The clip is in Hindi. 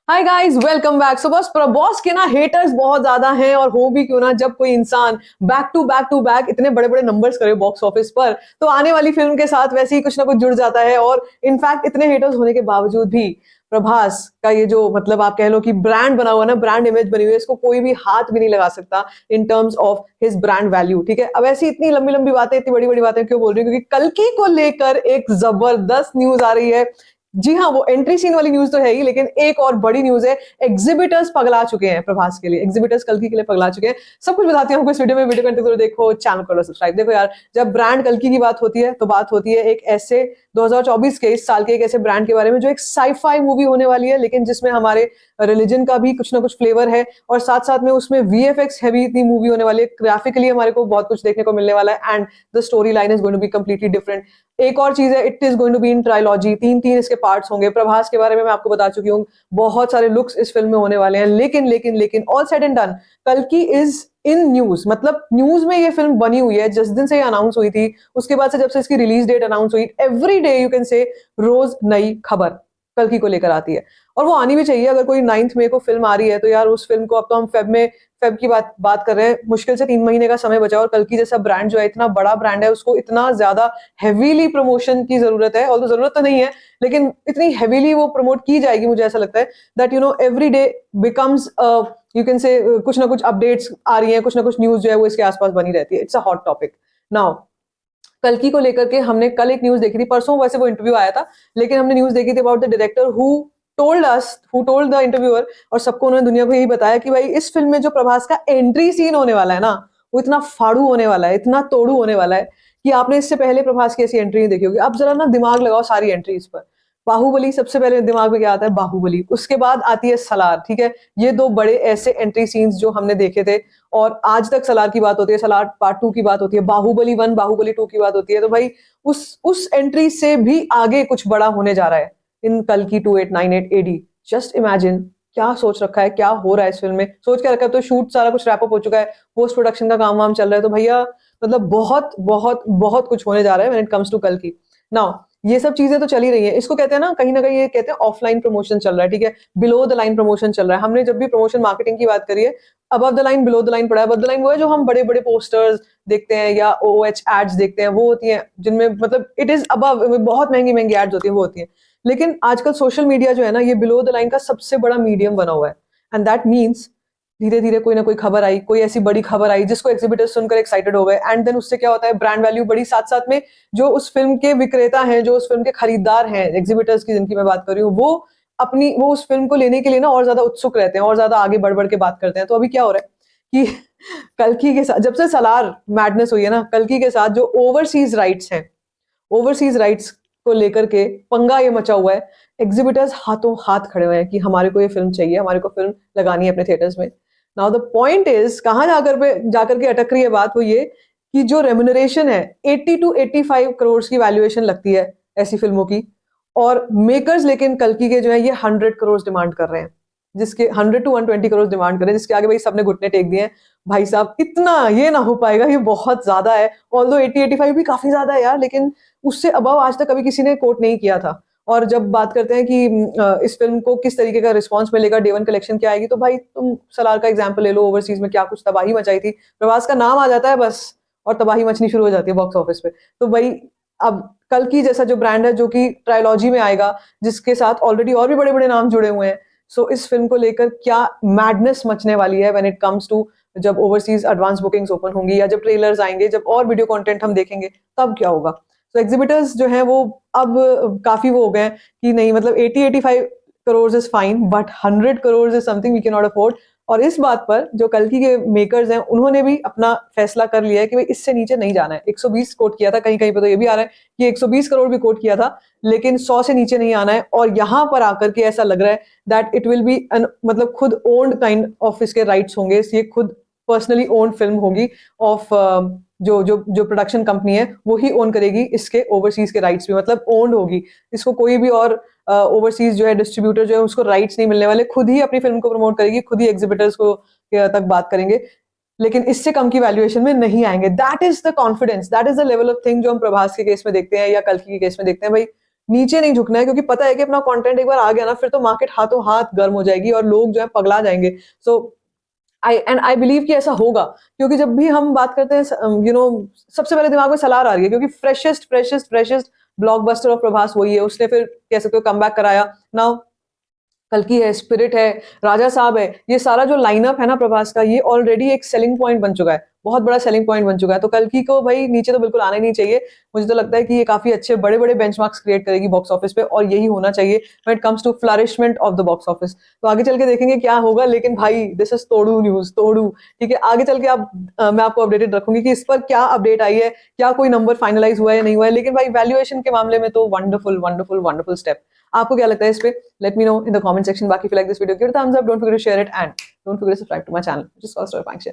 हाय गाइस, वेलकम बैक। सो बस प्रबॉस के ना हेटर्स बहुत ज्यादा हैं, और हो भी क्यों ना, जब कोई इंसान बैक टू बैक इतने बड़े बड़े नंबर्स करे बॉक्स ऑफिस पर, तो आने वाली फिल्म के साथ वैसे ही कुछ ना कुछ जुड़ जाता है। और इनफैक्ट इतने हेटर्स होने के बावजूद भी प्रभास का ये जो मतलब आप कह लो कि ब्रांड बना हुआ ना, ब्रांड इमेज बनी हुई है, इसको कोई भी हाथ भी नहीं लगा सकता in terms of his brand value. ठीक है, अब ऐसी इतनी लंबी लंबी बातें, इतनी बड़ी बड़ी बातें क्यों बोल रही हूँ? क्योंकि कल्कि को लेकर एक जबरदस्त न्यूज आ रही है। जी हाँ, वो एंट्री सीन वाली न्यूज तो है ही, लेकिन एक और बड़ी न्यूज है। एग्जिबिटर्स पगला चुके हैं प्रभास के लिए, एग्जिबिटर्स कल्कि के लिए पगला चुके हैं। सब कुछ बताती हूँ इस वीडियो में। वीडियो कंटिन्यू देखो, चैनल करो सब्सक्राइब। देखो यार, जब ब्रांड कल्कि की बात होती है तो बात होती है एक ऐसे 2024 के इस साल के एक ऐसे ब्रांड के बारे में जो एक साईफाई मूवी होने वाली है, लेकिन जिसमें हमारे रिलीजन का भी कुछ ना कुछ फ्लेवर है, और साथ साथ में उसमें वीएफएक्स हैवी इतनी मूवी होने वाली है। ग्राफिकली हमारे को बहुत कुछ देखने को मिलने वाला है, and the story line is going to be completely different. एक और चीज है, it is going to be in trilogy, तीन तीन इसके पार्ट्स होंगे। प्रभास के बारे में मैं आपको बता चुकी हूँ, बहुत सारे लुक्स इस फिल्म में होने वाले हैं। लेकिन लेकिन लेकिन ऑल सेड एंड डन, कल्कि इज इन न्यूज, मतलब न्यूज में ये फिल्म बनी हुई है। जिस दिन से ये अनाउंस हुई थी, उसके बाद से जब से इसकी रिलीज डेट अनाउंस हुई, every day you can say रोज नई खबर कल्कि को लेकर आती है। और वो आनी भी चाहिए। अगर कोई 9 मई को फिल्म आ रही है तो यार उस फिल्म को, अब तो हम फेब की बात कर रहे हैं, मुश्किल से 3 महीने का समय बचा, और कल्कि जैसा ब्रांड जो है, इतना बड़ा ब्रांड है, उसको इतना ज्यादा हैवीली प्रमोशन की जरूरत है। और तो जरूरत तो नहीं है, लेकिन इतनी हैवीली वो प्रमोट की जाएगी, मुझे ऐसा लगता है that every day becomes you can से कुछ ना कुछ अपडेट्स आ रही हैं, कुछ ना कुछ न्यूज जो है वो इसके आसपास बनी रहती है। It's a hot topic. Now कल्कि को लेकर के हमने कल एक न्यूज देखी थी, परसों वैसे वो इंटरव्यू आया था, लेकिन हमने न्यूज देखी थी about the director who told the interviewer, और सबको उन्होंने दुनिया को यही बताया कि भाई इस फिल्म में जो प्रभास का एंट्री सीन होने वाला है ना, वो इतना फाड़ू होने वाला है, इतना तोड़ू होने वाला है कि आपने इससे पहले प्रभास की ऐसी एंट्री नहीं देखी होगी। आप जरा ना दिमाग लगाओ सारी एंट्रीज पर। बाहुबली सबसे पहले दिमाग में क्या आता है? बाहुबली। उसके बाद आती है सलार। ठीक है, ये दो बड़े ऐसे एंट्री सीन्स जो हमने देखे थे, और आज तक सलार की बात होती है, सलार पार्ट 2 की बात होती है, बाहुबली 1 बाहुबली 2 की बात होती है। तो भाई उस एंट्री से भी आगे कुछ बड़ा होने जा रहा है इन कल्कि 2898 एडी। जस्ट इमेजिन क्या सोच रखा है, क्या हो रहा है इस फिल्म में, सोच के रखा है। तो शूट सारा कुछ रैप अप हो चुका है, पोस्ट प्रोडक्शन का काम वाम चल रहा है। तो भैया मतलब बहुत बहुत बहुत कुछ होने जा रहा है व्हेन इट कम्स टू कल्कि। नाउ ये सब चीजें तो चली रही है, इसको कहते हैं ना कहीं ये कहते हैं ऑफलाइन प्रमोशन चल रहा है। ठीक है, बिलो द लाइन प्रमोशन चल रहा है। हमने जब भी प्रमोशन मार्केटिंग की बात करी है, above the line below the line पड़ा है। अबव द लाइन वो है जो हम बड़े बड़े पोस्टर्स देखते हैं या ओएच एड्स देखते हैं, वो होती हैं जिनमें मतलब इट इज अबव, बहुत महंगी महंगी एड्स होती हैं, वो होती हैं। लेकिन आजकल सोशल मीडिया जो है ना, ये बिलो द लाइन का सबसे बड़ा मीडियम बना हुआ है। एंड दैट मीन्स धीरे धीरे कोई ना कोई खबर आई, कोई ऐसी बड़ी खबर आई जिसको एग्जिबिटर्स सुनकर एक्साइटेड हो गए, एंड देन उससे क्या होता है, ब्रांड वैल्यू बड़ी, साथ साथ में जो उस फिल्म के विक्रेता हैं, जो उस फिल्म के खरीदार हैं, एग्जिबिटर्स की जिनकी मैं बात कर रही हूँ, वो उस फिल्म को लेने के लिए ना और ज्यादा उत्सुक रहते हैं, और ज्यादा आगे बढ़ बढ़ के बात करते हैं। तो अभी क्या हो रहा है कि कल्कि के साथ जब से सलार मैडनेस हुई है ना, कल्कि के साथ जो ओवरसीज राइट्स हैं, ओवरसीज राइट्स को लेकर के पंगा ये मचा हुआ है। एग्जिबिटर्स हाथों हाथ खड़े हुए हैं कि हमारे को ये फिल्म चाहिए, हमारे को फिल्म लगानी है अपने थिएटर्स में। नाउ द पॉइंट इज, कहां जाकर के अटक रही है बात, वो ये कि जो रेम्युनरेशन है, 80 टू 85 करोड़ की वैल्यूएशन लगती है ऐसी फिल्मों की, और मेकर्स लेकिन कल्कि के जो है ये 100 करोड़ डिमांड कर रहे हैं, जिसके 100 टू 120 करोड़ डिमांड कर रहे हैं, जिसके आगे भाई सबने घुटने टेक दिए हैं। भाई साहब इतना ये ना हो पाएगा, ये बहुत ज्यादा है। ऑल्दो 80-85 भी काफी ज्यादा है यार, लेकिन उससे अबव आज तक कभी किसी ने कोट नहीं किया था। और जब बात करते हैं कि इस फिल्म को किस तरीके का रिस्पांस मिलेगा, डे वन कलेक्शन क्या आएगी, तो भाई तुम सलार का एग्जांपल ले लो, ओवरसीज में क्या कुछ तबाही मचाई थी। प्रभास का नाम आ जाता है बस, और तबाही मचनी शुरू हो जाती है बॉक्स ऑफिस पे। तो भाई अब कल्कि जैसा जो ब्रांड है, जो कि ट्रायोलॉजी में आएगा, जिसके साथ ऑलरेडी और भी बड़े बड़े नाम जुड़े हुए हैं, सो इस फिल्म को लेकर क्या मैडनेस मचने वाली है व्हेन इट कम्स टू, जब ओवरसीज एडवांस बुकिंग्स ओपन होंगी, या जब ट्रेलर्स आएंगे, जब और वीडियो कंटेंट हम देखेंगे, तब क्या होगा। तो एग्जिबिटर्स जो हैं वो अब काफी वो हो गए हैं कि नहीं, मतलब 80-85 crore is fine, but 100 crore is something we can not afford. और इस बात पर जो कल्कि के मेकर्स हैं, उन्होंने भी अपना फैसला कर लिया है कि भाई इससे नीचे नहीं जाना है। 120 कोट किया था, कहीं कहीं पे तो ये भी आ रहा है कि 120 करोड़ भी कोट किया था, लेकिन 100 से नीचे नहीं आना है। और यहाँ पर आकर के ऐसा लग रहा है दैट इट विल बी मतलब खुद ओन्ड काइंड ऑफ इसके राइट्स होंगे, ये खुद पर्सनली ओन्ड फिल्म होगी ऑफ जो जो जो प्रोडक्शन कंपनी है वो ही ओन करेगी इसके ओवरसीज के राइट्स भी, मतलब ओन्ड होगी। इसको कोई भी और ओवरसीज जो है डिस्ट्रीब्यूटर जो है उसको राइट्स नहीं मिलने वाले, खुद ही अपनी फिल्म को प्रमोट करेगी, खुद ही एग्जिबिटर्स को तक बात करेंगे, लेकिन इससे कम की वैल्यूएशन में नहीं आएंगे। That is the confidence, that is the level of thing जो हम प्रभास के केस में देखते हैं या कल्कि के केस में देखते हैं। भाई नीचे नहीं झुकना है, क्योंकि पता है कि अपना कंटेंट एक बार आ गया ना, फिर तो मार्केट हाथों हाथ गर्म हो जाएगी और लोग जो है पगला जाएंगे। सो आई बिलीव कि ऐसा होगा, क्योंकि जब भी हम बात करते हैं सबसे पहले दिमाग में सलार आ रही है, क्योंकि फ्रेशेस्ट ब्लॉकबस्टर ऑफ प्रभास वही है। उसने फिर कह सकते हो कमबैक कराया। नाउ कल्कि है, स्पिरिट है, राजा साहब है, ये सारा जो लाइनअप है ना प्रभास का, ये ऑलरेडी एक सेलिंग पॉइंट बन चुका है, बहुत बड़ा सेलिंग पॉइंट बन चुका है। तो कल्कि को भाई नीचे तो बिल्कुल आना ही नहीं चाहिए। मुझे तो लगता है कि ये काफी अच्छे बड़े बड़े बेंचमार्क्स क्रिएट करेगी बॉक्स ऑफिस पे, और यही होना चाहिए when it comes to flourishment of the box office. तो आगे चल के देखेंगे क्या होगा, लेकिन भाई दिस इज तोड़ू न्यूज, तोड़ू। ठीक है, आगे चल के मैं आपको अपडेटेड रखूंगी कि इस पर क्या अपडेट आई है, क्या कोई नंबर फाइनलाइज हुआ है या नहीं हुआ है। लेकिन भाई वैल्यूएशन के मामले में तो वंडरफुल वंडरफुल वंडरफुल स्टेप। आपको क्या लगता है इस पे? Let me know in the comment section. बाकी if you like this video, give it a thumbs up, don't forget to share it, and don't forget to subscribe to my channel, which is called Story Function.